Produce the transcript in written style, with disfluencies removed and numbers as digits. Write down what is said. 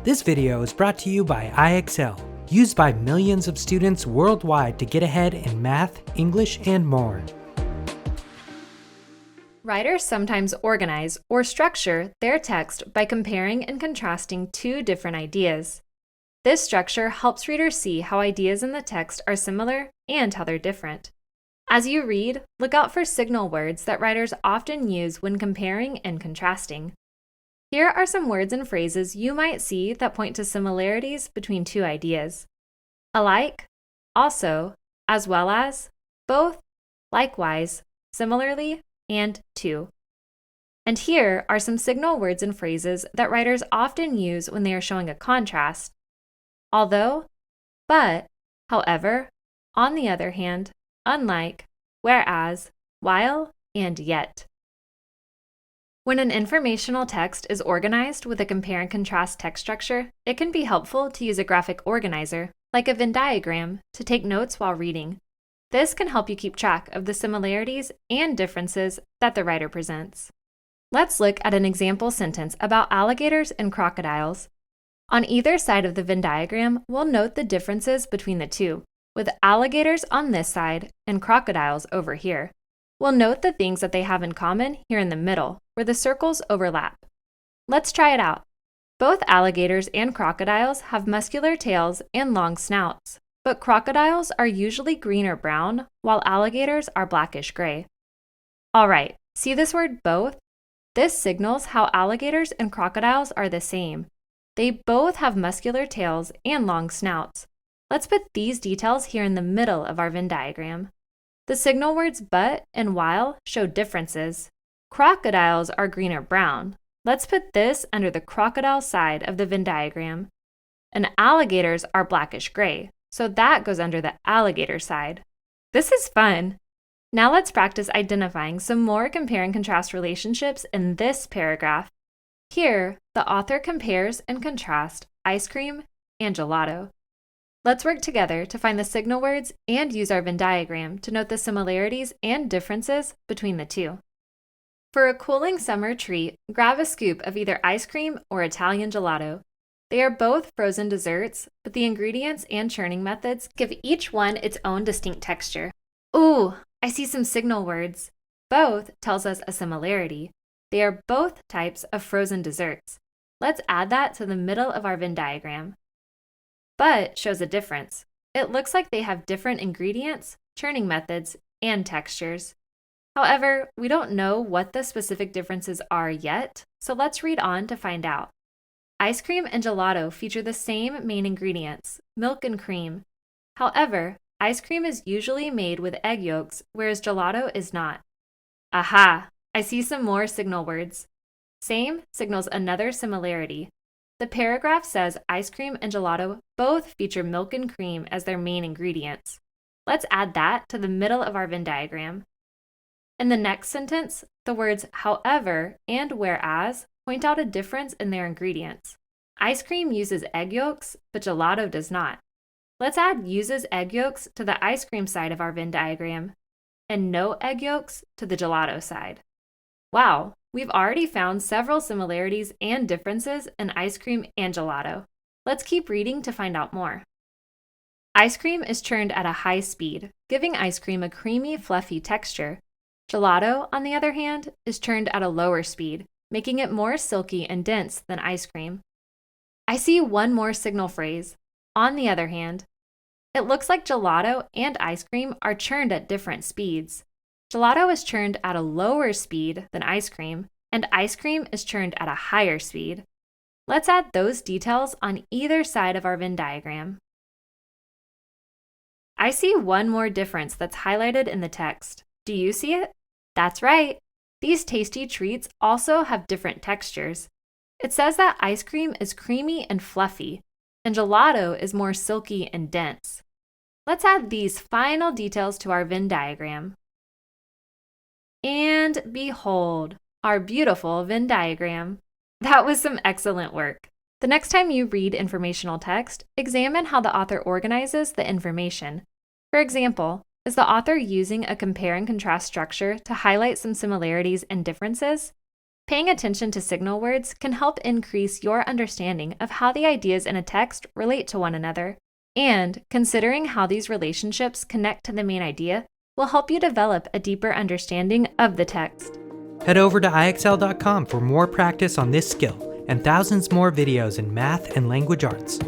This video is brought to you by IXL, used by millions of students worldwide to get ahead in math, English, and more. Writers sometimes organize or structure their text by comparing and contrasting two different ideas. This structure helps readers see how ideas in the text are similar and how they're different. As you read, look out for signal words that writers often use when comparing and contrasting. Here are some words and phrases you might see that point to similarities between two ideas: alike, also, as well as, both, likewise, similarly, and to. And here are some signal words and phrases that writers often use when they are showing a contrast: although, but, however, on the other hand, unlike, whereas, while, and yet. When an informational text is organized with a compare and contrast text structure, it can be helpful to use a graphic organizer, like a Venn diagram, to take notes while reading. This can help you keep track of the similarities and differences that the writer presents. Let's look at an example sentence about alligators and crocodiles. On either side of the Venn diagram, we'll note the differences between the two, with alligators on this side and crocodiles over here. We'll note the things that they have in common here in the middle, where the circles overlap. Let's try it out. Both alligators and crocodiles have muscular tails and long snouts, but crocodiles are usually green or brown, while alligators are blackish gray. All right, see this word both? This signals how alligators and crocodiles are the same. They both have muscular tails and long snouts. Let's put these details here in the middle of our Venn diagram. The signal words but and while show differences. Crocodiles are green or brown. Let's put this under the crocodile side of the Venn diagram. And alligators are blackish gray, so that goes under the alligator side. This is fun! Now let's practice identifying some more compare and contrast relationships in this paragraph. Here, the author compares and contrasts ice cream and gelato. Let's work together to find the signal words and use our Venn diagram to note the similarities and differences between the two. For a cooling summer treat, grab a scoop of either ice cream or Italian gelato. They are both frozen desserts, but the ingredients and churning methods give each one its own distinct texture. Ooh, I see some signal words. Both tells us a similarity. They are both types of frozen desserts. Let's add that to the middle of our Venn diagram. But shows a difference. It looks like they have different ingredients, churning methods, and textures. However, we don't know what the specific differences are yet, so let's read on to find out. Ice cream and gelato feature the same main ingredients, milk and cream. However, ice cream is usually made with egg yolks, whereas gelato is not. Aha! I see some more signal words. Same signals another similarity. The paragraph says ice cream and gelato both feature milk and cream as their main ingredients. Let's add that to the middle of our Venn diagram. In the next sentence, the words however and whereas point out a difference in their ingredients. Ice cream uses egg yolks, but gelato does not. Let's add uses egg yolks to the ice cream side of our Venn diagram, and no egg yolks to the gelato side. Wow, we've already found several similarities and differences in ice cream and gelato. Let's keep reading to find out more. Ice cream is churned at a high speed, giving ice cream a creamy, fluffy texture. Gelato, on the other hand, is churned at a lower speed, making it more silky and dense than ice cream. I see one more signal phrase, on the other hand. It looks like gelato and ice cream are churned at different speeds. Gelato is churned at a lower speed than ice cream, and ice cream is churned at a higher speed. Let's add those details on either side of our Venn diagram. I see one more difference that's highlighted in the text. Do you see it? That's right! These tasty treats also have different textures. It says that ice cream is creamy and fluffy, and gelato is more silky and dense. Let's add these final details to our Venn diagram. And behold, our beautiful Venn diagram. That was some excellent work. The next time you read informational text, examine how the author organizes the information. For example, is the author using a compare and contrast structure to highlight some similarities and differences? Paying attention to signal words can help increase your understanding of how the ideas in a text relate to one another, and considering how these relationships connect to the main idea will help you develop a deeper understanding of the text. Head over to IXL.com for more practice on this skill and thousands more videos in math and language arts.